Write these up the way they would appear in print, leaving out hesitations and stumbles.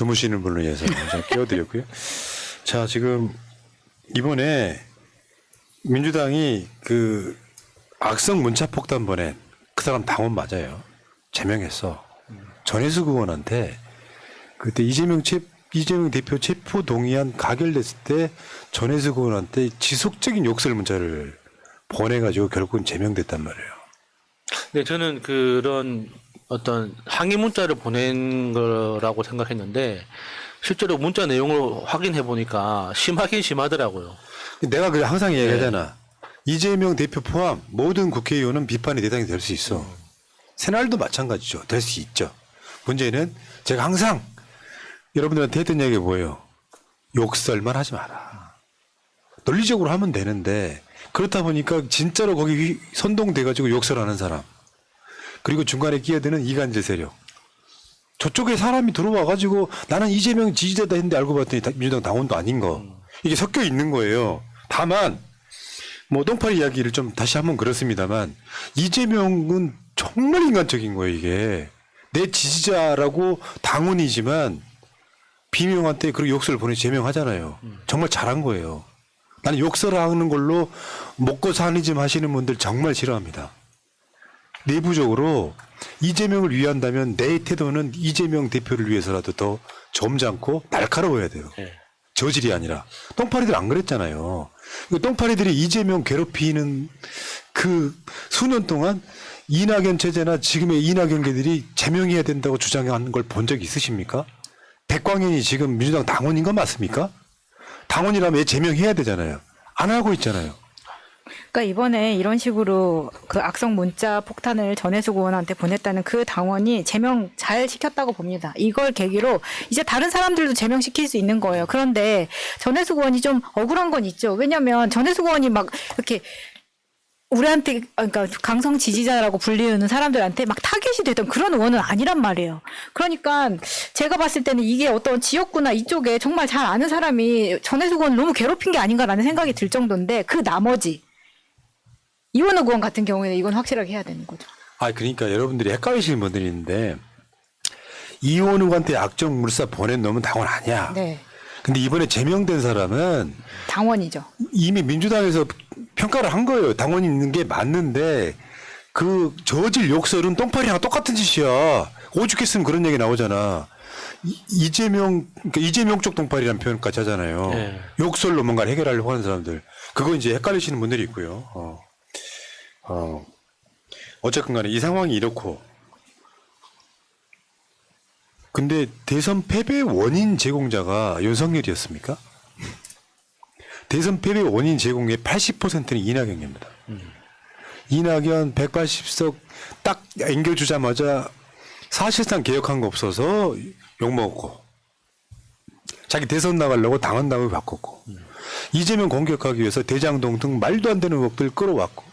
주무시는 분을 위해서 좀 깨워드렸고요. 자, 지금 이번에 민주당이 그 악성 문자 폭탄 보낸 그 사람 당원 맞아요. 제명했어. 전혜숙 의원한테 그때 이재명 대표 체포 동의안 가결됐을 때 전혜숙 의원한테 지속적인 욕설 문자를 보내가지고 결국은 제명됐단 말이에요. 네, 저는 그런 어떤 항의 문자를 보낸 거라고 생각했는데 실제로 문자 내용을 확인해 보니까 심하긴 심하더라고요. 내가 그래 항상 얘기하잖아. 이재명 대표 포함 모든 국회의원은 비판의 대상이 될 수 있어. 새날도 마찬가지죠. 될 수 있죠. 문제는 제가 항상 여러분들한테 했던 얘기가 뭐예요? 욕설만 하지 마라. 논리적으로 하면 되는데 그렇다 보니까 진짜로 거기 선동돼가지고 욕설하는 사람 그리고 중간에 끼어드는 이간질 세력 저쪽에 사람이 들어와가지고 나는 이재명 지지자다 했는데 알고 봤더니 민주당 당원도 아닌 거 이게 섞여 있는 거예요. 다만 뭐 똥파리 이야기를 좀 다시 한번 그렇습니다만 이재명은 정말 인간적인 거예요. 이게 내 지지자라고 당원이지만 비명한테 그렇게 욕설을 보내 제명하잖아요. 정말 잘한 거예요. 나는 욕설을 하는 걸로 먹고 사는 좀 하시는 분들 정말 싫어합니다. 내부적으로 이재명을 위한다면 내 태도는 이재명 대표를 위해서라도 더 점잖고 날카로워야 돼요. 네. 저질이 아니라. 똥파리들 안 그랬잖아요. 똥파리들이 이재명 괴롭히는 그 수년 동안 이낙연 체제나 지금의 이낙연계들이 제명해야 된다고 주장하는 걸 본 적 있으십니까? 백광현이 지금 민주당 당원인 건 맞습니까? 당원이라면 제명해야 되잖아요. 안 하고 있잖아요. 그러니까 이번에 이런 식으로 그 악성 문자 폭탄을 전혜숙 의원한테 보냈다는 그 당원이 제명 잘 시켰다고 봅니다. 이걸 계기로 이제 다른 사람들도 제명시킬 수 있는 거예요. 그런데 전혜숙 의원이 좀 억울한 건 있죠. 왜냐하면 전혜숙 의원이 막 이렇게 우리한테 그러니까 강성 지지자라고 불리는 사람들한테 막 타겟이 되던 그런 의원은 아니란 말이에요. 그러니까 제가 봤을 때는 이게 어떤 지역구나 이쪽에 정말 잘 아는 사람이 전혜숙 의원을 너무 괴롭힌 게 아닌가라는 생각이 들 정도인데 그 나머지 이원호 의원 같은 경우에는 이건 확실하게 해야 되는 거죠. 아, 그러니까 여러분들이 헷갈리시는 분들이 있는데 이원욱한테 악정 물사 보낸 놈은 당원 아니야. 네. 근데 이번에 제명된 사람은 당원이죠. 이미 민주당에서 평가를 한 거예요. 당원이 있는 게 맞는데 그 저질 욕설은 똥파리랑 똑같은 짓이야. 오죽했으면 그런 얘기 나오잖아. 그러니까 이재명 쪽 똥파리라는 표현까지 하잖아요. 네. 욕설로 뭔가를 해결하려고 하는 사람들. 그거 이제 헷갈리시는 분들이 있고요. 어쨌든 간에 이 상황이 이렇고 근데 대선 패배 원인 제공자가 윤석열이었습니까? 대선 패배 원인 제공의 80%는 이낙연입니다. 이낙연 180석 딱 앵겨주자마자 사실상 개혁한 거 없어서 욕먹었고 자기 대선 나가려고 당헌당을 바꿨고 이재명 공격하기 위해서 대장동 등 말도 안 되는 의혹들 끌어왔고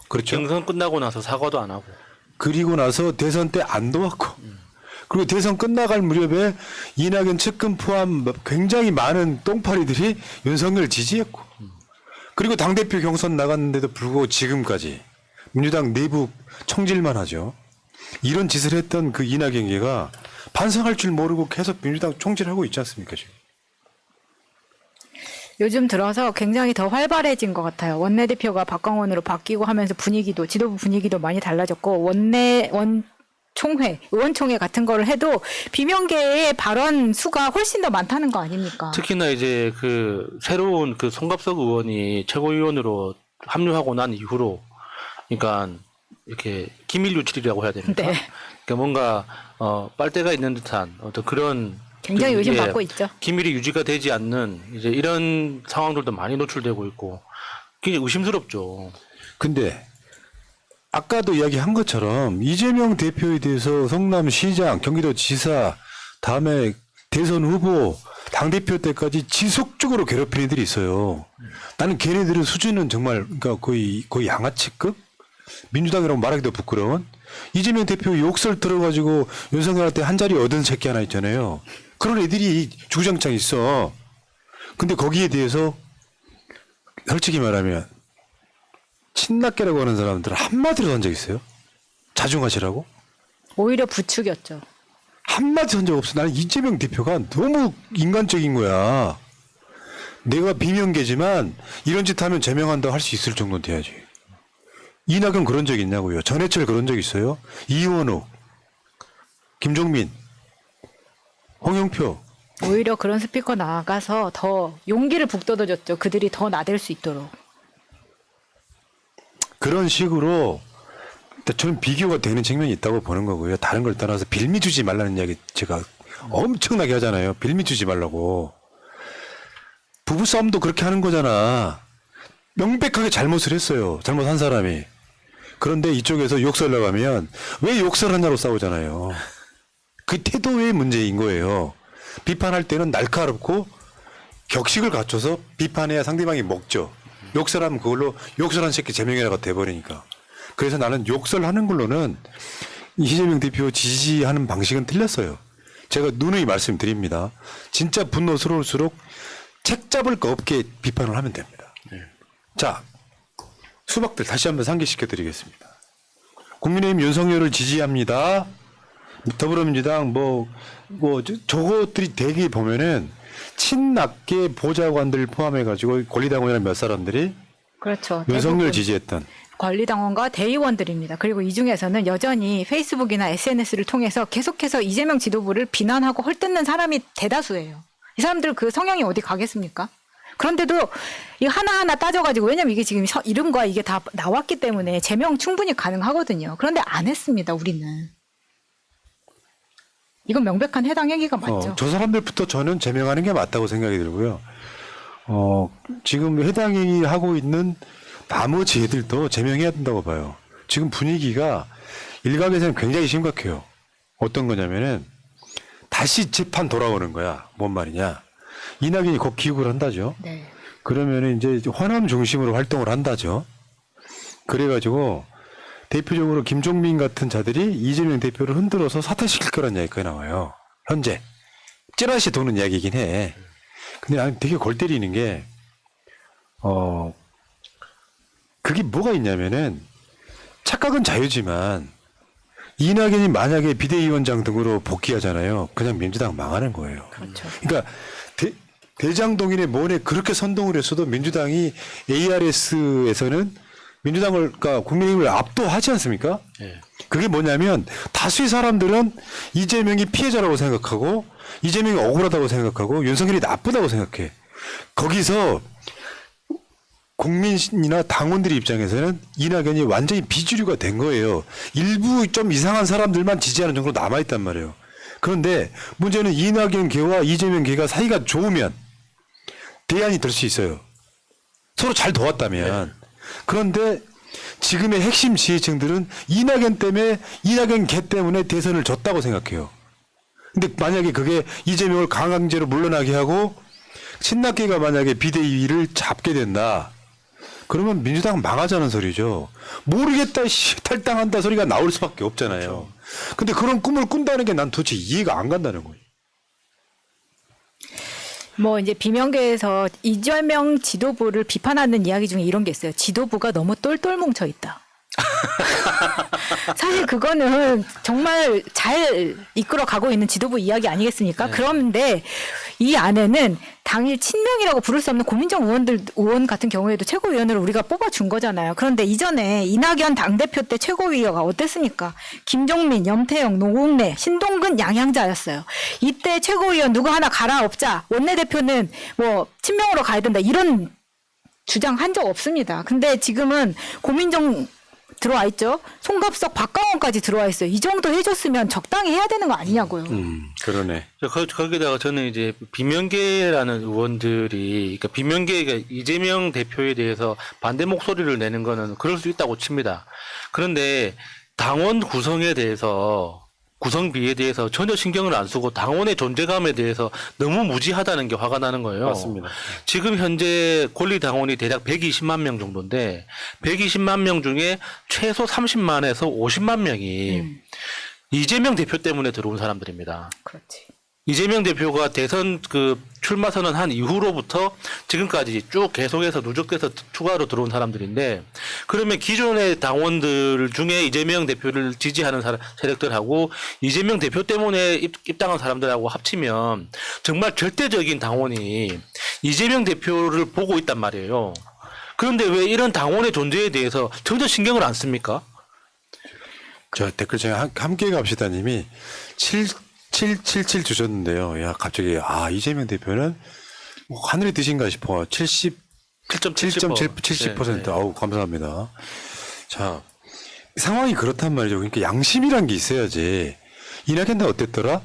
그렇죠. 경선 끝나고 나서 사과도 안 하고. 그리고 나서 대선 때 안 도왔고 그리고 대선 끝나갈 무렵에 이낙연 측근 포함 굉장히 많은 똥파리들이 윤석열 지지했고 그리고 당대표 경선 나갔는데도 불구하고 지금까지 민주당 내부 총질만 하죠. 이런 짓을 했던 그 이낙연계가 반성할 줄 모르고 계속 민주당 총질하고 있지 않습니까 지금. 요즘 들어서 굉장히 더 활발해진 것 같아요. 원내대표가 박광원으로 바뀌고 하면서 분위기도 지도부 분위기도 많이 달라졌고 의원총회 같은 거를 해도 비명계의 발언 수가 훨씬 더 많다는 거 아닙니까? 특히나 이제 그 새로운 그 송갑석 의원이 최고위원으로 합류하고 난 이후로 그러니까 이렇게 기밀유출이라고 해야 됩니까? 네. 그러니까 뭔가 빨대가 있는 듯한 어떤 그런 굉장히 좀, 의심받고 있죠. 기밀이 유지가 되지 않는 이제 이런 상황들도 많이 노출되고 있고 굉장히 의심스럽죠. 근데 아까도 이야기한 것처럼 이재명 대표에 대해서 성남시장, 경기도지사, 다음에 대선 후보, 당대표 때까지 지속적으로 괴롭힌 애들이 있어요. 나는 걔네들의 수준은 정말 그러니까 거의 양아치급? 민주당이라고 말하기도 부끄러운? 이재명 대표 욕설 들어가지고 윤석열한테 한 자리 얻은 새끼 하나 있잖아요. 그런 애들이 주구장창 있어. 근데 거기에 대해서 솔직히 말하면 친낙계라고 하는 사람들은 한마디로 한 적 있어요? 자중하시라고? 오히려 부추겼죠. 한마디 한 적 없어. 나는 이재명 대표가 너무 인간적인 거야. 내가 비명계지만 이런 짓 하면 제명한다고 할 수 있을 정도 돼야지. 이낙연 그런 적 있냐고요. 전해철 그런 적 있어요. 이원우, 김종민, 홍영표. 오히려 그런 스피커 나가서 더 용기를 북돋아줬죠. 그들이 더 나댈 수 있도록. 그런 식으로 저는 비교가 되는 측면이 있다고 보는 거고요. 다른 걸 떠나서 빌미 주지 말라는 이야기 제가 엄청나게 하잖아요. 빌미 주지 말라고. 부부싸움도 그렇게 하는 거잖아. 명백하게 잘못을 했어요. 잘못한 사람이. 그런데 이쪽에서 욕설하려고 하면 왜 욕설하냐고 싸우잖아요. 그 태도의 문제인 거예요. 비판할 때는 날카롭고 격식을 갖춰서 비판해야 상대방이 먹죠. 욕설하면 그걸로 욕설한 새끼 제명이라고 돼버리니까. 그래서 나는 욕설하는 걸로는 이재명 대표 지지하는 방식은 틀렸어요. 제가 누누이 말씀드립니다. 진짜 분노스러울수록 책 잡을 거 없게 비판을 하면 됩니다. 자, 수박들 다시 한번 상기시켜 드리겠습니다. 국민의힘 윤석열을 지지합니다. 더불어민주당 저것들이 대개 보면은 친낙계 보좌관들 포함해가지고 권리당원이라는 몇 사람들이 그렇죠. 윤석열 대부분 지지했던. 권리당원과 대의원들입니다. 그리고 이 중에서는 여전히 페이스북이나 SNS를 통해서 계속해서 이재명 지도부를 비난하고 헐뜯는 사람이 대다수예요. 이 사람들 그 성향이 어디 가겠습니까? 그런데도 이 하나하나 따져가지고 왜냐면 이게 지금 이름과 이게 다 나왔기 때문에 제명 충분히 가능하거든요. 그런데 안 했습니다. 우리는. 이건 명백한 해당 행위가 맞죠. 저 사람들부터 저는 제명하는 게 맞다고 생각이 들고요. 지금 해당 행위하고 있는 나머지 애들도 제명해야 된다고 봐요. 지금 분위기가 일각에서는 굉장히 심각해요. 어떤 거냐면은 다시 재판 돌아오는 거야. 뭔 말이냐. 이낙연이 곧 기국을 한다죠. 네. 그러면은 이제 호남 중심으로 활동을 한다죠. 그래가지고 대표적으로 김종민 같은 자들이 이재명 대표를 흔들어서 사퇴시킬 거란 이야기가 나와요. 현재. 찌라시 도는 이야기이긴 해. 근데 나는 되게 골 때리는 게, 그게 뭐가 있냐면은 착각은 자유지만 이낙연이 만약에 비대위원장 등으로 복귀하잖아요. 그냥 민주당 망하는 거예요. 그렇죠. 그러니까 대장동인의 뭔에 그렇게 선동을 했어도 민주당이 ARS에서는 민주당을, 그러니까 국민의힘을 압도하지 않습니까? 예. 그게 뭐냐면 다수의 사람들은 이재명이 피해자라고 생각하고 이재명이 억울하다고 생각하고 윤석열이 나쁘다고 생각해. 거기서 국민이나 당원들의 입장에서는 이낙연이 완전히 비주류가 된 거예요. 일부 좀 이상한 사람들만 지지하는 정도로 남아있단 말이에요. 그런데 문제는 이낙연 계와 이재명 계가 사이가 좋으면 대안이 될 수 있어요. 서로 잘 도왔다면. 그런데 지금의 핵심 지지층들은 이낙연 개 때문에 대선을 졌다고 생각해요. 근데 만약에 그게 이재명을 강강제로 물러나게 하고 친낙계가 만약에 비대위를 잡게 된다. 그러면 민주당은 망하자는 소리죠. 모르겠다, 탈당한다 소리가 나올 수밖에 없잖아요. 근데 그런 꿈을 꾼다는 게 난 도대체 이해가 안 간다는 거예요. 뭐 이제 비명계에서 이재명 지도부를 비판하는 이야기 중에 이런 게 있어요. 지도부가 너무 똘똘 뭉쳐 있다. 사실 그거는 정말 잘 이끌어 가고 있는 지도부 이야기 아니겠습니까? 네. 그런데 이 안에는 당일 친명이라고 부를 수 없는 고민정 의원 같은 경우에도 최고위원으로 우리가 뽑아준 거잖아요. 그런데 이전에 이낙연 당대표 때 최고위원가 어땠습니까? 김종민, 염태영, 노웅래, 신동근, 양양자였어요. 이때 최고위원 누구 하나 갈아엎자. 원내대표는 뭐 친명으로 가야 된다. 이런 주장 한 적 없습니다. 근데 지금은 고민정 들어와 있죠. 송갑석, 박강원까지 들어와 있어요. 이 정도 해줬으면 적당히 해야 되는 거 아니냐고요. 그러네. 거기다가 저는 이제 비명계라는 의원들이, 그러니까 비명계가 이재명 대표에 대해서 반대 목소리를 내는 거는 그럴 수 있다고 칩니다. 그런데 당원 구성에 대해서, 구성비에 대해서 전혀 신경을 안 쓰고 당원의 존재감에 대해서 너무 무지하다는 게 화가 나는 거예요. 맞습니다. 지금 현재 권리당원이 대략 120만 명 정도인데 120만 명 중에 최소 30만에서 50만 명이 이재명 대표 때문에 들어온 사람들입니다. 그렇지. 이재명 대표가 대선 출마 선언한 이후로부터 지금까지 쭉 계속해서 누적돼서 추가로 들어온 사람들인데, 그러면 기존의 당원들 중에 이재명 대표를 지지하는 세력들하고 이재명 대표 때문에 입당한 사람들하고 합치면 정말 절대적인 당원이 이재명 대표를 보고 있단 말이에요. 그런데 왜 이런 당원의 존재에 대해서 전혀 신경을 안 씁니까? 저 댓글 중에 함께 갑시다님이 777 주셨는데요. 야, 갑자기, 이재명 대표는 뭐 하늘의 뜻인가 싶어. 70%. 네. 아우, 감사합니다. 자, 상황이 그렇단 말이죠. 그러니까 양심이란 게 있어야지. 이낙연도 어땠더라?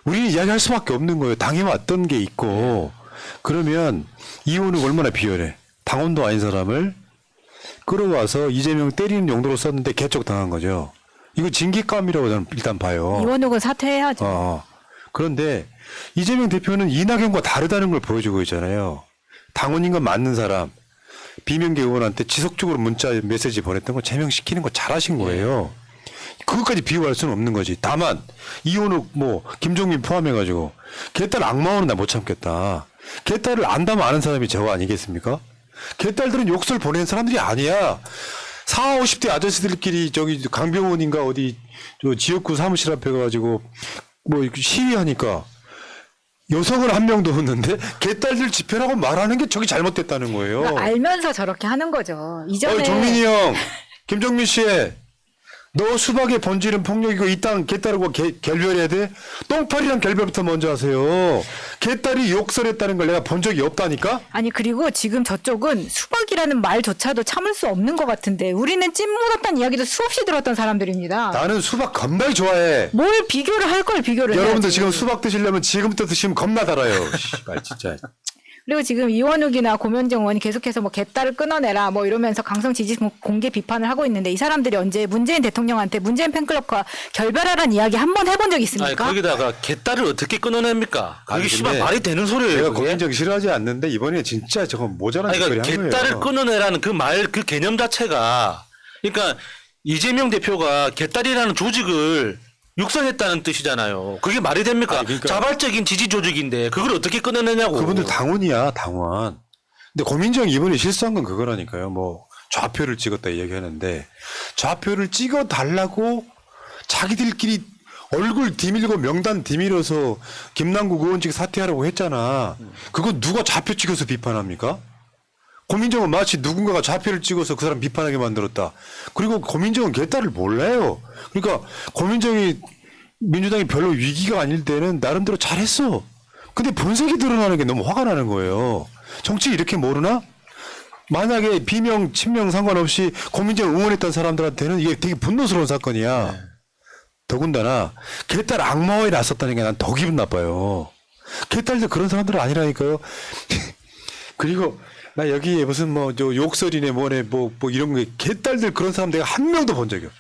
우리는 이야기할 수밖에 없는 거예요. 당해왔던 게 있고. 그러면 이혼은 얼마나 비열해. 당원도 아닌 사람을 끌어와서 이재명 때리는 용도로 썼는데 개척당한 거죠. 이거 징계감이라고 저는 일단 봐요. 이원욱은 사퇴해야죠. 그런데 이재명 대표는 이낙연과 다르다는 걸 보여주고 있잖아요. 당원인 건 맞는 사람, 비명계 의원한테 지속적으로 문자 메시지 보냈던 거 제명시키는 거 잘하신 거예요. 그것까지 비유할 수는 없는 거지. 다만 이원욱 김종민 포함해가지고 걔딸 악마오는 나 못 참겠다. 걔딸을 안다면 아는 사람이 저 아니겠습니까? 걔딸들은 욕설 보내는 사람들이 아니야. 40, 50대 아저씨들끼리 저기 강병원인가 어디 지역구 사무실 앞에 가가지고 시위하니까 여성을 한 명도 없는데 걔딸들 집회라고 말하는 게 저기 잘못됐다는 거예요. 그러니까 알면서 저렇게 하는 거죠. 이전에 정민이 형, 김정민 씨, 너 수박에 번지는 폭력이고 이 땅 걔딸하고 결별해야 돼? 똥파리랑 결별부터 먼저 하세요. 걔딸이 욕설했다는 걸 내가 본 적이 없다니까? 아니 그리고 지금 저쪽은 수박이라는 말조차도 참을 수 없는 것 같은데 우리는 찐 묻었다는 이야기도 수없이 들었던 사람들입니다. 나는 수박 겁나게 좋아해. 뭘 비교를 할 걸 비교를 여러분들 해야지. 지금 수박 드시려면 지금부터 드시면 겁나 달아요. 씨발 진짜. 그리고 지금 이원욱이나 고면정 의원이 계속해서 개딸을 끊어내라 이러면서 강성 지지 공개 비판을 하고 있는데 이 사람들이 언제 문재인 대통령한테 문재인 팬클럽과 결별하라는 이야기 한 번 해본 적 있습니까? 아니, 거기다가 개딸을 어떻게 끊어냅니까? 그게 아니, 씨발 근데 말이 되는 소리예요. 내가 그게? 고민정 싫어하지 않는데 이번에 진짜 저거 모자란 짓거리 그러니까 한 거예요. 개딸을 끊어내라는 그 개념 자체가, 그러니까 이재명 대표가 개딸이라는 조직을 육성했다는 뜻이잖아요. 그게 말이 됩니까? 아니, 그러니까 자발적인 지지 조직인데 그걸 어떻게 끊어내냐고. 그분들 당원이야, 당원. 근데 고민정 이번에 실수한 건 그거라니까요. 좌표를 찍었다 얘기하는데 좌표를 찍어 달라고 자기들끼리 얼굴 디밀고 명단 디밀어서 김남국 의원직 사퇴하라고 했잖아. 그거 누가 좌표 찍어서 비판합니까? 고민정은 마치 누군가가 좌표를 찍어서 그 사람 비판하게 만들었다. 그리고 고민정은 걔딸을 몰라요. 그러니까 고민정이 민주당이 별로 위기가 아닐 때는 나름대로 잘했어. 근데 본색이 드러나는 게 너무 화가 나는 거예요. 정치 이렇게 모르나? 만약에 비명, 친명 상관없이 고민정을 응원했던 사람들한테는 이게 되게 분노스러운 사건이야. 더군다나 걔딸 악마화에 나섰다는 게 난 더 기분 나빠요. 걔딸들 그런 사람들은 아니라니까요. 그리고 나 여기에 무슨 욕설이네 뭐네 이런 게 걔딸들 그런 사람 내가 한 명도 본 적이 없어.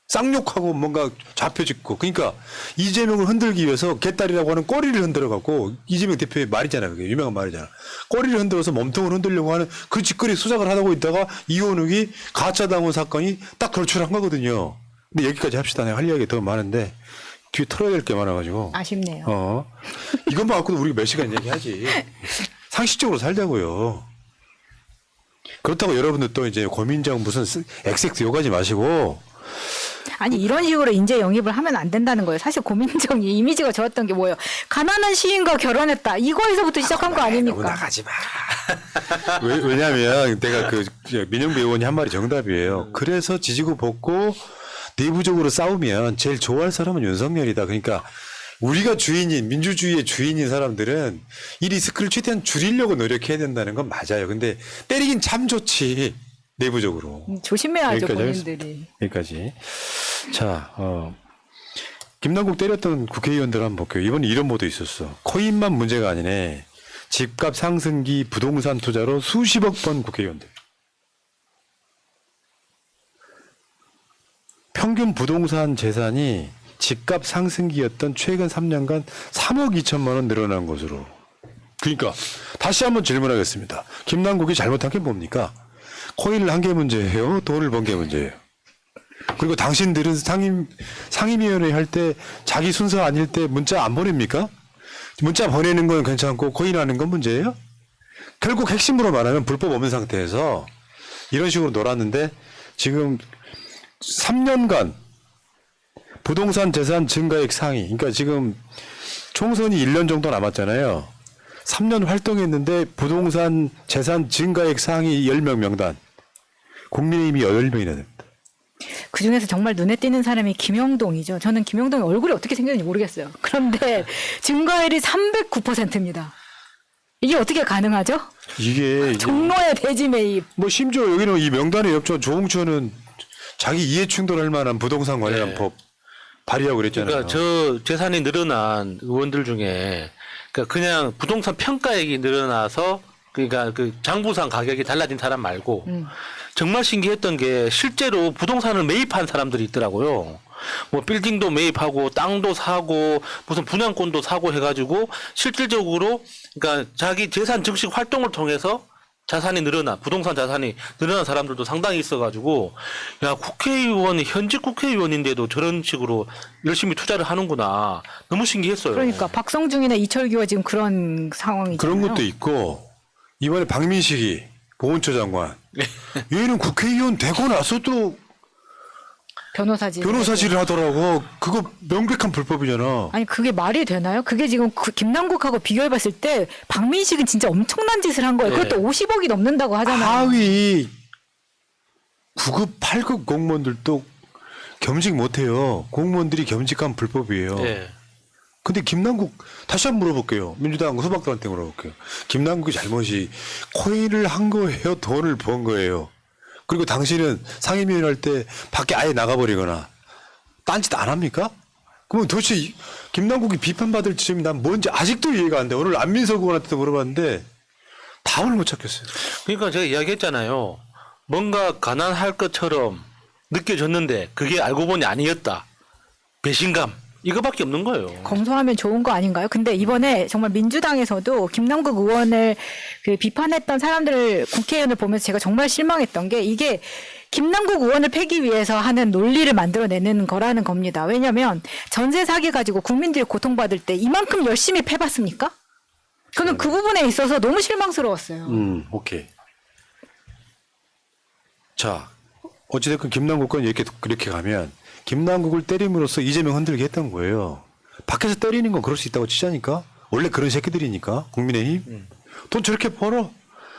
쌍욕하고 뭔가 좌표 짓고. 그러니까 이재명을 흔들기 위해서 걔딸이라고 하는 꼬리를 흔들어 갖고, 이재명 대표의 말이잖아. 그게 유명한 말이잖아. 꼬리를 흔들어서 몸통을 흔들려고 하는 그 짓거리 수작을 하고 있다가 이원욱이 가짜 당원 사건이 딱 돌출한 거거든요. 근데 여기까지 합시다. 내가 할 이야기가 더 많은데 뒤에 털어야 될 게 많아가지고. 아쉽네요. 이것만 갖고도 우리가 몇 시간 얘기하지. 상식적으로 살자고요. 그렇다고 여러분들 또 이제 고민정 무슨 XX 욕하지 마시고. 아니 이런 식으로 인재 영입을 하면 안 된다는 거예요. 사실 고민정이 이미지가 좋았던 게 뭐예요? 가난한 시인과 결혼했다. 이거에서부터 시작한 거 아닙니까? 너무 나가지 마. 왜냐면 내가 민영배 의원이 한 말이 정답이에요. 그래서 지지고 볶고 내부적으로 싸우면 제일 좋아할 사람은 윤석열이다. 그러니까 우리가 주인인, 민주주의의 주인인 사람들은 이 리스크를 최대한 줄이려고 노력해야 된다는 건 맞아요. 근데 때리긴 참 좋지. 내부적으로. 조심해야죠, 여기까지 본인들이. 여기까지. 자, 김남국 때렸던 국회의원들 한번 볼게요. 이번에 이런 보도 있었어. 코인만 문제가 아니네. 집값 상승기 부동산 투자로 수십억 번 국회의원들. 평균 부동산 재산이 집값 상승기였던 최근 3년간 3억 2천만 원 늘어난 것으로. 그러니까 다시 한번 질문하겠습니다. 김남국이 잘못한 게 뭡니까? 코인을 한 게 문제예요? 돈을 번 게 문제예요? 그리고 당신들은 상임위원회 할 때 자기 순서 아닐 때 문자 안 보냅니까? 문자 보내는 건 괜찮고 고인하는 건 문제예요? 결국 핵심으로 말하면 불법 없는 상태에서 이런 식으로 놀았는데 지금 3년간 부동산 재산 증가액 상위, 그러니까 지금 총선이 1년 정도 남았잖아요. 3년 활동했는데 부동산 재산 증가액 상위 10명 명단. 국민의힘이 10명이나 됩니다. 그 중에서 정말 눈에 띄는 사람이 김영동이죠. 저는 김영동의 얼굴이 어떻게 생겼는지 모르겠어요. 그런데 증가율이 309%입니다. 이게 어떻게 가능하죠? 이게 종로의 대지 매입. 뭐 심지어 여기는 이 명단에 엽전 조홍천은 자기 이해 충돌할 만한 부동산 관련 네. 법 발의하고 그랬잖아요. 그러니까 저 재산이 늘어난 의원들 중에 그러니까 그냥 부동산 평가액이 늘어나서 그러니까 그 장부상 가격이 달라진 사람 말고 정말 신기했던 게 실제로 부동산을 매입한 사람들이 있더라고요. 뭐 빌딩도 매입하고 땅도 사고 무슨 분양권도 사고 해가지고 실질적으로 그러니까 자기 재산 증식 활동을 통해서 자산이 늘어나 부동산 자산이 늘어난 사람들도 상당히 있어가지고 야 국회의원이 현직 국회의원인데도 저런 식으로 열심히 투자를 하는구나 너무 신기했어요. 그러니까 박성중이나 이철규가 지금 그런 상황이잖아요. 그런 것도 있고 이번에 박민식이 보훈처 장관 얘는 국회의원 되고 나서도 변호사질을 하더라고. 그거 명백한 불법이잖아. 아니 그게 말이 되나요? 그게 지금 김남국하고 비교해봤을 때 박민식은 진짜 엄청난 짓을 한 거예요. 네. 그것도 50억이 넘는다고 하잖아요. 하위 9급, 8급 공무원들도 겸직 못해요. 공무원들이 겸직한 불법이에요. 네. 근데 김남국 다시 한번 물어볼게요. 민주당 후보들한테 물어볼게요. 김남국의 잘못이 코인을 한 거예요? 돈을 번 거예요? 그리고 당신은 상임위원 할 때 밖에 아예 나가버리거나 딴짓 안 합니까? 그러면 도대체 김남국이 비판받을 지점이 난 뭔지 아직도 이해가 안 돼. 오늘 안민석 의원한테도 물어봤는데 답을 못 찾겠어요. 그러니까 제가 이야기했잖아요. 뭔가 가난할 것처럼 느껴졌는데 그게 알고 보니 아니었다. 배신감. 이거밖에 없는 거예요. 검토하면 좋은 거 아닌가요? 근데 이번에 정말 민주당에서도 김남국 의원을 그 비판했던 사람들 국회의원을 보면서 제가 정말 실망했던 게 이게 김남국 의원을 패기 위해서 하는 논리를 만들어내는 거라는 겁니다. 왜냐하면 전세 사기 가지고 국민들이 고통받을 때 이만큼 열심히 패봤습니까? 저는 그 부분에 있어서 너무 실망스러웠어요. 오케이. 자, 어찌됐건 김남국 건 그렇게 가면 김남국을 때림으로써 이재명 흔들게 했던 거예요. 밖에서 때리는 건 그럴 수 있다고 치자니까. 원래 그런 새끼들이니까 국민의힘. 돈 저렇게 벌어.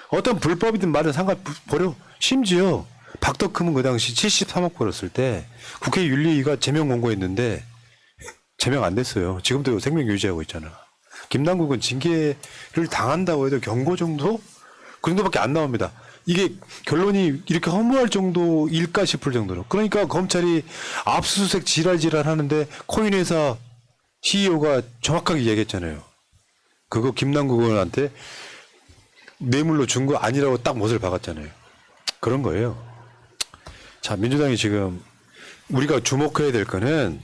어떤 불법이든 말든 버려. 심지어 박덕흠은 그 당시 73억 벌었을 때 국회 윤리위가 제명 공고했는데 제명 안 됐어요. 지금도 생명 유지하고 있잖아. 김남국은 징계를 당한다고 해도 경고 정도? 그 정도밖에 안 나옵니다. 이게 결론이 이렇게 허무할 정도일까 싶을 정도로. 그러니까 검찰이 압수수색 지랄 하는데 코인회사 CEO가 정확하게 얘기했잖아요. 그거 김남국 의원한테 뇌물로 준 거 아니라고 딱 못을 박았잖아요. 그런 거예요. 자, 민주당이 지금 우리가 주목해야 될 거는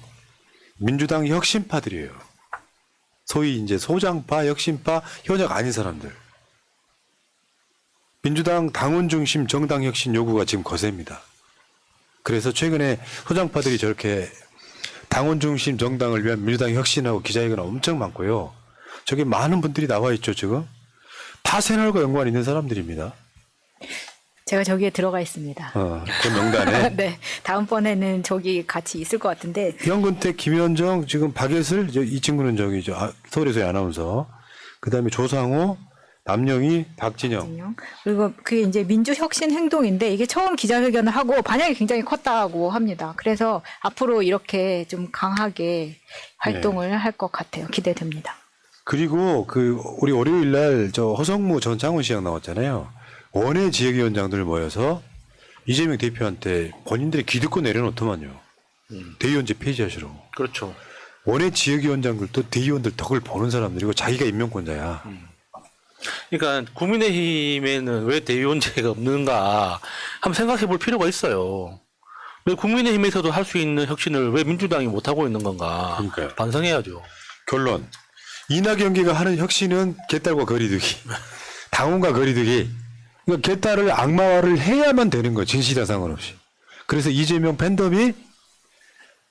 민주당 혁신파들이에요. 소위 이제 소장파, 혁신파, 현역 아닌 사람들. 민주당 당원 중심 정당 혁신 요구가 지금 거셉니다. 그래서 최근에 소장파들이 저렇게 당원 중심 정당을 위한 민주당 혁신하고 기자회견 엄청 많고요. 저기 많은 분들이 나와 있죠, 지금. 다 새날과 연관 있는 사람들입니다. 제가 저기에 들어가 있습니다. 그 명단에. 네, 다음번에는 저기 같이 있을 것 같은데. 현근택, 김현정, 지금 박예슬, 이 친구는 저기죠. 서울에서의 아나운서. 그 다음에 조상호, 남영희, 박진영. 그리고 그게 이제 민주혁신 행동인데 이게 처음 기자회견을 하고 반향이 굉장히 컸다고 합니다. 그래서 앞으로 이렇게 좀 강하게 활동을 할 것 같아요. 기대됩니다. 그리고 우리 월요일 날 허성무 전 창원시장 나왔잖아요. 원외 지역위원장들 모여서 이재명 대표한테 본인들의 기득권 내려놓더만요. 대의원제 폐지하시라고. 그렇죠. 원외 지역위원장들도 대의원들 덕을 보는 사람들이고 자기가 임명권자야. 그러니까 국민의힘에는 왜 대의원제가 없는가 한번 생각해 볼 필요가 있어요. 왜 국민의힘에서도 할 수 있는 혁신을 왜 민주당이 못하고 있는 건가. 그러니까요. 반성해야죠. 결론. 이낙연계가 하는 혁신은 개딸과 거리두기. 당원과 거리두기. 그러니까 개딸을 악마화를 해야만 되는 거예요. 진실과 상관없이. 그래서 이재명 팬덤이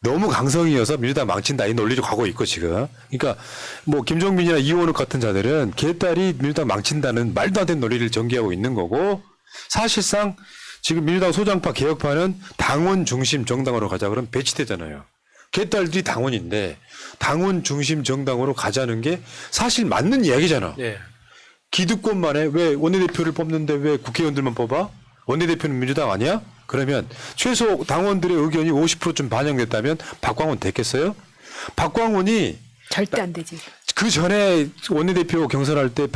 너무 강성이어서 민주당 망친다 이 논리로 가고 있고 지금. 그러니까 뭐 김종민이나 이원욱 같은 자들은 걔딸이 민주당 망친다는 말도 안 되는 논리를 전개하고 있는 거고 사실상 지금 민주당 소장파 개혁파는 당원 중심 정당으로 가자 그러면 배치되잖아요. 걔딸들이 당원인데 당원 중심 정당으로 가자는 게 사실 맞는 이야기잖아. 네. 기득권만에 왜 원내대표를 뽑는데 왜 국회의원들만 뽑아? 원내대표는 민주당 아니야? 그러면 최소 당원들의 의견이 50%좀 반영됐다면 박광훈 됐겠어요? 박광훈이 절대 안 되지. 그 전에 원내대표 경선할 때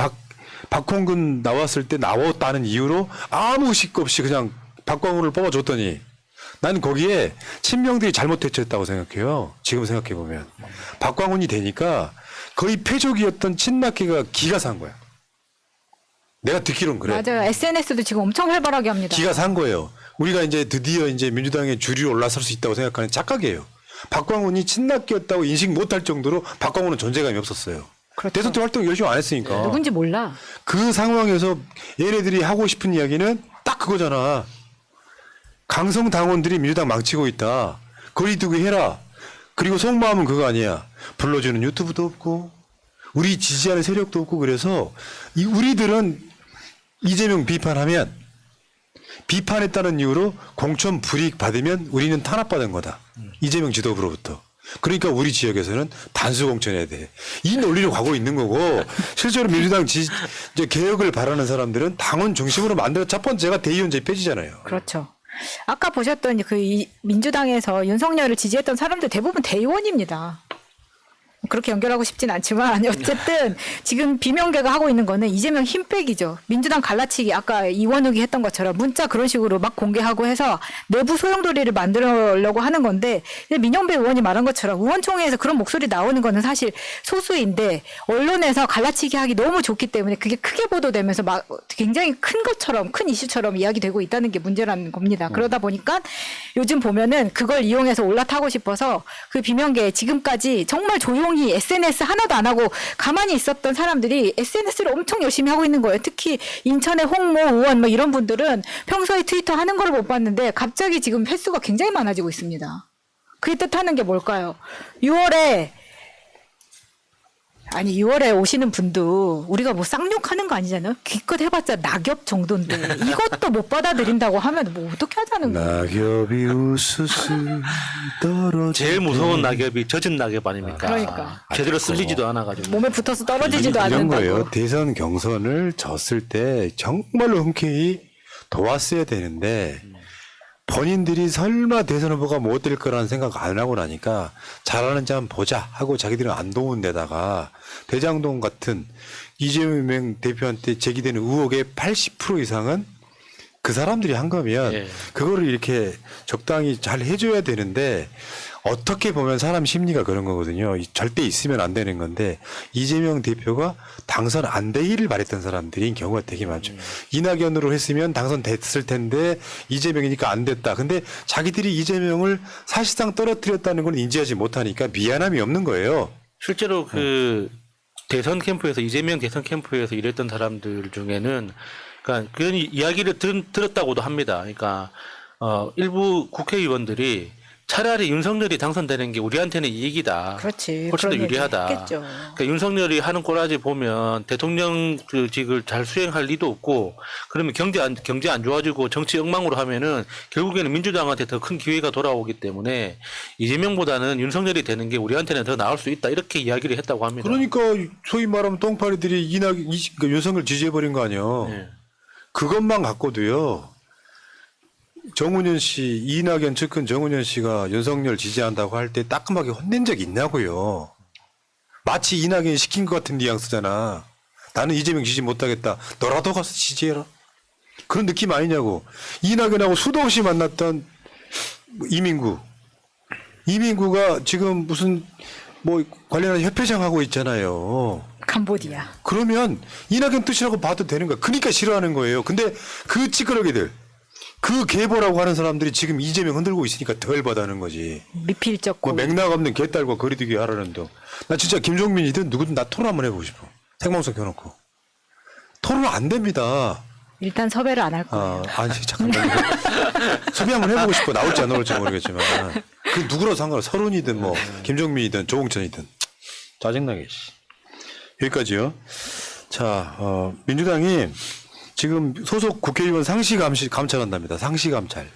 박홍근 나왔을 때 나왔다는 이유로 아무 의식 없이 그냥 박광훈을 뽑아줬더니 난 거기에 친명들이 잘못 대처했다고 생각해요. 지금 생각해보면. 박광훈이 되니까 거의 패족이었던 친낙계가 기가 산 거야. 내가 듣기로는 그래. 맞아요. SNS도 지금 엄청 활발하게 합니다. 기가 산 거예요. 우리가 이제 드디어 이제 민주당의 주류로 올라설 수 있다고 생각하는 착각이에요. 박광훈이 친낙계였다고 인식 못할 정도로 박광훈은 존재감이 없었어요. 그렇죠. 대선때 활동 열심히 안 했으니까. 누군지 몰라. 그 상황에서 얘네들이 하고 싶은 이야기는 딱 그거잖아. 강성 당원들이 민주당 망치고 있다. 거리두기 해라. 그리고 속마음은 그거 아니야. 불러주는 유튜브도 없고 우리 지지하는 세력도 없고 그래서 우리들은 이재명 비판하면 비판했다는 이유로 공천 불이익 받으면 우리는 탄압받은 거다. 이재명 지도부로부터. 그러니까 우리 지역에서는 단수 공천해야 돼. 이 논리로 가고 있는 거고 실제로 민주당 이제 개혁을 바라는 사람들은 당원 중심으로 만들어 첫 번째가 대의원제 폐지잖아요. 그렇죠. 아까 보셨던 민주당에서 윤석열을 지지했던 사람들 대부분 대의원입니다. 그렇게 연결하고 싶진 않지만 어쨌든 지금 비명계가 하고 있는 거는 이재명 힘 빼기죠. 민주당 갈라치기 아까 이원욱이 했던 것처럼 문자 그런 식으로 막 공개하고 해서 내부 소용돌이를 만들려고 하는 건데 민영배 의원이 말한 것처럼 의원총회에서 그런 목소리 나오는 거는 사실 소수인데 언론에서 갈라치기 하기 너무 좋기 때문에 그게 크게 보도되면서 막 굉장히 큰 것처럼 큰 이슈처럼 이야기되고 있다는 게 문제라는 겁니다. 그러다 보니까 요즘 보면은 그걸 이용해서 올라타고 싶어서 그 비명계 지금까지 정말 조용히 SNS 하나도 안 하고 가만히 있었던 사람들이 SNS를 엄청 열심히 하고 있는 거예요. 특히 인천의 홍모 의원 뭐 이런 분들은 평소에 트위터 하는 걸 못 봤는데 갑자기 지금 횟수가 굉장히 많아지고 있습니다. 그게 뜻하는 게 뭘까요? 6월에 오시는 분도 우리가 뭐 쌍욕하는 거 아니잖아요. 기껏 해봤자 낙엽 정도인데 이것도 못 받아들인다고 하면 뭐 어떻게 하자는 거예요. 낙엽이 우수수 떨어져. 제일 무서운 낙엽이 젖은 낙엽 아닙니까? 그러니까. 제대로 쓸리지도 않아가지고. 몸에 붙어서 떨어지지도 이런 않는다고. 거예요. 대선 경선을 졌을 때 정말로 흔쾌히 도왔어야 되는데 본인들이 설마 대선 후보가 못 될 거라는 생각 안 하고 나니까 잘하는지 한번 보자 하고 자기들은 안 도운 데다가 대장동 같은 이재명 대표한테 제기되는 의혹의 80% 이상은 그 사람들이 한 거면 예. 그거를 이렇게 적당히 잘 해줘야 되는데 어떻게 보면 사람 심리가 그런 거거든요. 절대 있으면 안 되는 건데 이재명 대표가 당선 안 되기를 바랬던 사람들인 경우가 되게 많죠. 이낙연으로 했으면 당선됐을 텐데 이재명이니까 안 됐다. 근데 자기들이 이재명을 사실상 떨어뜨렸다는 걸 인지하지 못하니까 미안함이 없는 거예요. 실제로 그 대선 캠프에서 이재명 대선 캠프에서 일했던 사람들 중에는 그러니까 그런 이야기를 들었다고도 합니다. 그러니까 일부 국회의원들이 차라리 윤석열이 당선되는 게 우리한테는 이익이다. 그렇지. 훨씬 더 그런 유리하다. 얘기 했겠죠. 그러니까 윤석열이 하는 꼬라지 보면 대통령직을 잘 수행할 리도 없고 그러면 경제 안 좋아지고 정치 엉망으로 하면은 결국에는 민주당한테 더 큰 기회가 돌아오기 때문에 이재명보다는 윤석열이 되는 게 우리한테는 더 나을 수 있다. 이렇게 이야기를 했다고 합니다. 그러니까 소위 말하면 똥파리들이 윤석열 지지해버린 거 아니에요. 네. 그것만 갖고도요. 정운현 씨, 이낙연 측근 정운현 씨가 윤석열 지지한다고 할 때 따끔하게 혼낸 적 있냐고요. 마치 이낙연이 시킨 것 같은 뉘앙스잖아. 나는 이재명 지지 못하겠다. 너라도 가서 지지해라. 그런 느낌 아니냐고. 이낙연하고 수도 없이 만났던 이민구. 이민구가 지금 무슨 뭐 관련한 협회장 하고 있잖아요. 캄보디아. 그러면 이낙연 뜻이라고 봐도 되는 거야. 그러니까 싫어하는 거예요. 근데 그 찌끄러기들, 그 계보라고 하는 사람들이 지금 이재명 흔들고 있으니까 더 열받아하는 거지. 미필적 그 고 맥락 없는 개딸과 거리두기 하라는 둥. 나 진짜 김종민이든 누구든 나 토론 한번 해보고 싶어. 생방송 켜놓고. 토론 안 됩니다. 일단 섭외를 안 할 거예요. 아니 잠깐만. 섭외 한번 해보고 싶어. 나올지 안 나올지 모르겠지만 그 누구라도 상관없어. 서른이든 뭐 김종민이든 조홍천이든 짜증나게. 씨. 여기까지요. 자, 민주당이 지금 소속 국회의원 상시 감찰한답니다. 상시 감찰.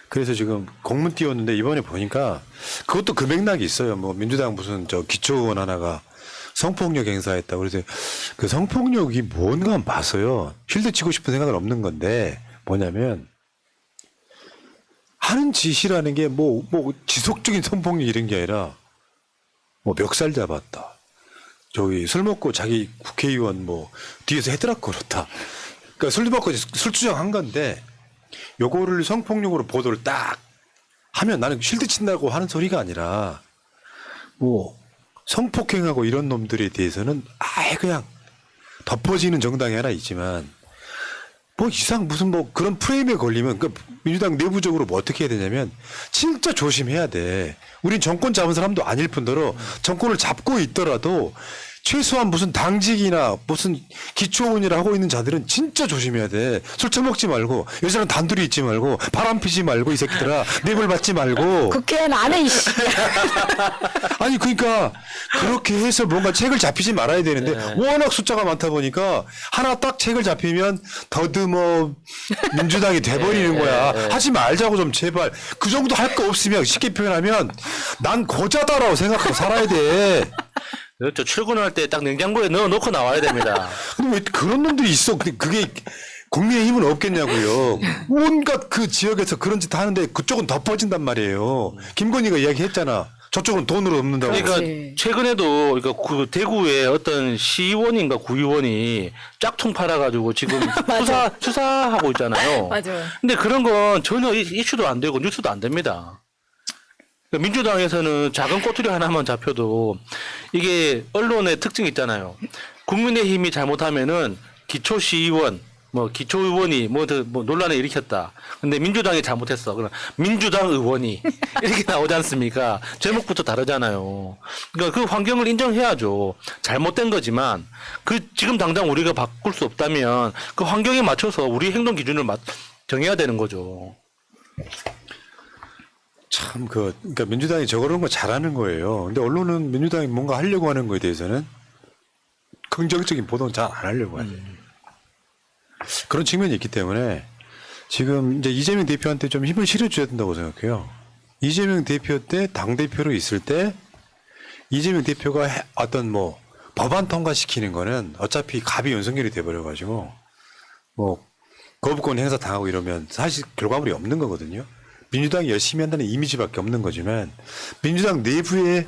그래서 지금 공문 띄웠는데 이번에 보니까 그것도 그 맥락이 있어요. 뭐 민주당 무슨 저 기초의원 하나가 성폭력 행사했다고. 그래서 그 성폭력이 뭔가 봤어요. 쉴드 치고 싶은 생각은 없는 건데 뭐냐면 하는 짓이라는 게 뭐 지속적인 성폭력 이런 게 아니라 뭐 멱살 잡았다. 저기 술 먹고 자기 국회의원 뭐 뒤에서 헤드락 걸었다. 그러니까 술 먹고 술 주정한 건데 요거를 성폭력으로 보도를 딱 하면 나는 쉴드 친다고 하는 소리가 아니라 뭐 성폭행하고 이런 놈들에 대해서는 아예 그냥 덮어지는 정당이 하나 있지만 뭐 이상 무슨 뭐 그런 프레임에 걸리면 그 민주당 내부적으로 뭐 어떻게 해야 되냐면 진짜 조심해야 돼. 우린 정권 잡은 사람도 아닐 뿐더러 정권을 잡고 있더라도 최소한 무슨 당직이나 무슨 기초원이라 하고 있는 자들은 진짜 조심해야 돼. 술 처먹지 말고 여자랑 단둘이 있지 말고 바람 피지 말고 이 새끼들아 뇌물 받지 말고. 국회의원 안 해 이씨. 아니 그러니까 그렇게 해서 뭔가 책을 잡히지 말아야 되는데 워낙 숫자가 많다 보니까 하나 딱 책을 잡히면 더듬어 민주당이 돼버리는 거야. 하지 말자고 좀 제발. 그 정도 할 거 없으면 쉽게 표현하면 난 고자다라고 생각하고 살아야 돼. 그렇죠. 출근할 때 딱 냉장고에 넣어놓고 나와야 됩니다. 근데 왜 그런 놈들이 있어? 근데 그게 국민의힘은 없겠냐고요. 온갖 그 지역에서 그런 짓 하는데 그쪽은 덮어진단 말이에요. 김건희가 이야기했잖아. 저쪽은 돈으로 없는다고. 그러니까 그렇지. 최근에도 그러니까 그 대구에 어떤 시의원인가 구의원이 짝퉁 팔아가지고 지금 수사하고 있잖아요. 맞아요. 근데 그런 건 전혀 이슈도 안 되고 뉴스도 안 됩니다. 그러니까 민주당에서는 작은 꼬투리 하나만 잡혀도 이게 언론의 특징이 있잖아요. 국민의힘이 잘못하면은 기초시의원, 뭐 기초의원이 뭐 논란을 일으켰다. 근데 민주당이 잘못했어. 그럼 민주당 의원이 이렇게 나오지 않습니까? 제목부터 다르잖아요. 그러니까 그 환경을 인정해야죠. 잘못된 거지만 그 지금 당장 우리가 바꿀 수 없다면 그 환경에 맞춰서 우리 행동 기준을 정해야 되는 거죠. 참 그러니까 민주당이 저런 거 잘하는 거예요. 근데 언론은 민주당이 뭔가 하려고 하는 거에 대해서는 긍정적인 보도는 잘 안 하려고 하죠. 그런 측면이 있기 때문에 지금 이제 이재명 대표한테 좀 힘을 실어줘야 된다고 생각해요. 이재명 대표 때 당대표로 있을 때 이재명 대표가 어떤 뭐 법안 통과시키는 거는 어차피 갑이 윤석열이 돼버려가지고 뭐 거부권 행사 당하고 이러면 사실 결과물이 없는 거거든요. 민주당이 열심히 한다는 이미지밖에 없는 거지만 민주당 내부의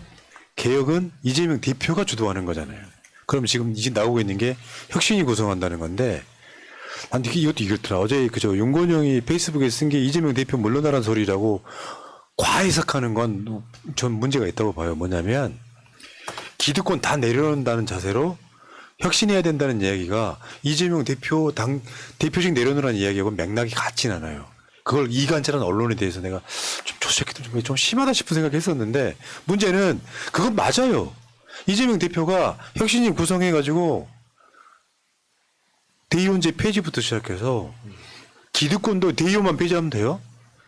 개혁은 이재명 대표가 주도하는 거잖아요. 그럼 지금 이제 나오고 있는 게 혁신이 구성한다는 건데 난 이것도 이렇더라. 어제 그저 윤건영이 페이스북에 쓴 게 이재명 대표 물러나라는 소리라고 과해석하는 건 전 문제가 있다고 봐요. 뭐냐면 기득권 다 내려놓는다는 자세로 혁신해야 된다는 이야기가 이재명 대표 대표직 내려놓으라는 이야기하고 맥락이 같진 않아요. 그걸 이간질한 언론에 대해서 내가 저 새끼들 좀 심하다 싶은 생각했었는데 문제는 그건 맞아요. 이재명 대표가 혁신위 구성해가지고 대의원제 폐지부터 시작해서 기득권도 대의원만 폐지하면 돼요?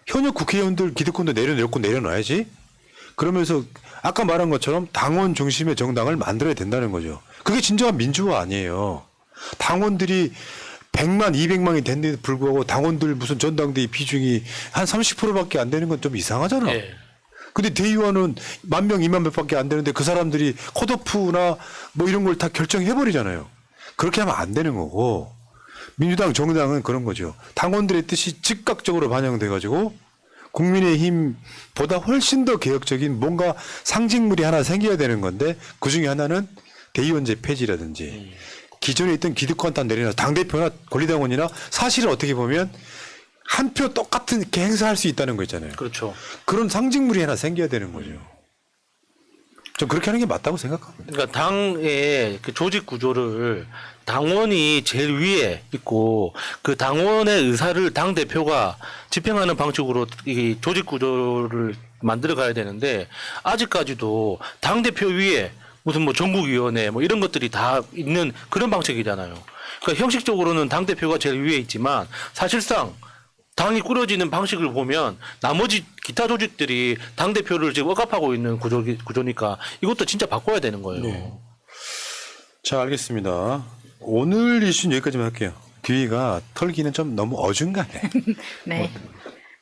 현역 국회의원들 기득권도 내려놓고 내려놔야지. 그러면서 아까 말한 것처럼 당원 중심의 정당을 만들어야 된다는 거죠. 그게 진정한 민주화 아니에요. 당원들이 100만, 200만이 됐는데도 불구하고 당원들 무슨 전당대회 비중이 한 30%밖에 안 되는 건 좀 이상하잖아. 네. 근데 대의원은 10,000명, 20,000 명밖에 안 되는데 그 사람들이 컷오프나 뭐 이런 걸 다 결정해버리잖아요. 그렇게 하면 안 되는 거고 민주당 정당은 그런 거죠. 당원들의 뜻이 즉각적으로 반영돼가지고 국민의힘보다 훨씬 더 개혁적인 뭔가 상징물이 하나 생겨야 되는 건데 그중에 하나는 대의원제 폐지라든지 기존에 있던 기득권 다 내려놔 당대표나 권리당원이나 사실은 어떻게 보면 한 표 똑같은 이렇게 행사할 수 있다는 거 있잖아요. 그렇죠. 그런 상징물이 하나 생겨야 되는 거죠. 좀 그렇게 하는 게 맞다고 생각합니다. 그러니까 당의 그 조직 구조를 당원이 제일 위에 있고 그 당원의 의사를 당 대표가 집행하는 방식으로 이 조직 구조를 만들어 가야 되는데 아직까지도 당 대표 위에 무슨 뭐 전국위원회 뭐 이런 것들이 다 있는 그런 방식이잖아요. 그러니까 형식적으로는 당대표가 제일 위에 있지만 사실상 당이 꾸려지는 방식을 보면 나머지 기타 조직들이 당대표를 지금 억압하고 있는 구조니까 이것도 진짜 바꿔야 되는 거예요. 네. 자, 알겠습니다. 오늘 이슈는 여기까지만 할게요. 뒤가 털기는 좀 너무 어중간해. 네.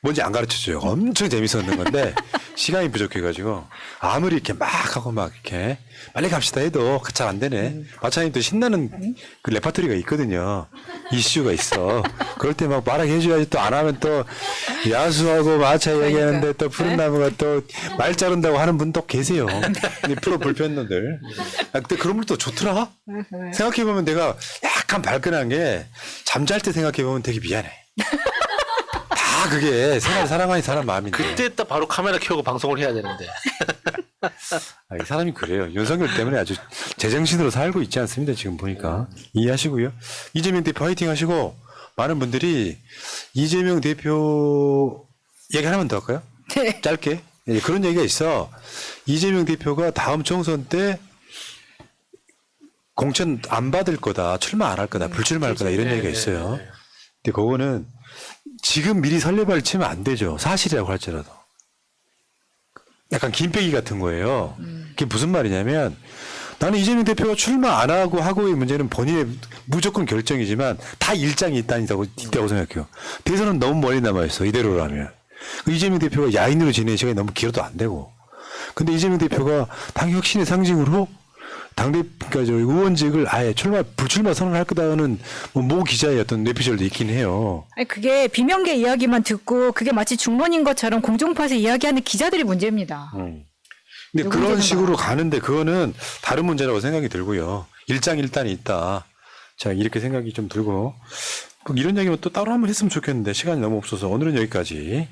뭔지 안 가르쳐줘요. 엄청 재밌었는 건데 시간이 부족해가지고 아무리 이렇게 막 하고 막 이렇게 빨리 갑시다 해도 잘 안 되네. 마차님도 신나는 그 레파토리가 있거든요. 이슈가 있어. 그럴 때 막 말하게 해줘야지 또 안 하면 또 야수하고 마차 얘기하는데 또 푸른 나무가 또 말 자른다고 하는 분 또 계세요. 프로 불편놈들. 근데 그런 분도 좋더라. 생각해보면 내가 약간 발끈한 게 잠잘 때 생각해보면 되게 미안해. 다 그게 생활 사랑하는 사람 마음인데. 그때 딱 바로 카메라 켜고 방송을 해야 되는데. 이 사람이 그래요. 윤석열 때문에 아주 제정신으로 살고 있지 않습니다. 지금 보니까. 이해하시고요. 이재명 대표 화이팅 하시고 많은 분들이 이재명 대표 얘기 하나만 더 할까요? 네. 짧게. 예, 그런 얘기가 있어. 이재명 대표가 다음 총선 때 공천 안 받을 거다. 출마 안 할 거다. 불출마할 거다. 이런 얘기가 있어요. 근데 그거는 지금 미리 설레발 치면 안 되죠. 사실이라고 할지라도. 약간 김빼기 같은 거예요. 그게 무슨 말이냐면 나는 이재명 대표가 출마 안 하고의 문제는 본인의 무조건 결정이지만 다 일장이 있다고 생각해요. 대선은 너무 멀리 남아있어. 이대로라면. 이재명 대표가 야인으로 지내는 시간이 너무 길어도 안 되고. 근데 이재명 대표가 당 혁신의 상징으로 그러니까 의원직을 아예 불출마 선언할 거다는 모 기자의 어떤 뇌피셜도 있긴 해요. 아니 그게 비명계 이야기만 듣고 그게 마치 중론인 것처럼 공중파에서 이야기하는 기자들이 문제입니다. 근데 그런 식으로 가는데 그거는 다른 문제라고 생각이 들고요. 일장일단이 있다. 자, 이렇게 생각이 좀 들고 이런 얘기는 또 따로 한번 했으면 좋겠는데 시간이 너무 없어서 오늘은 여기까지.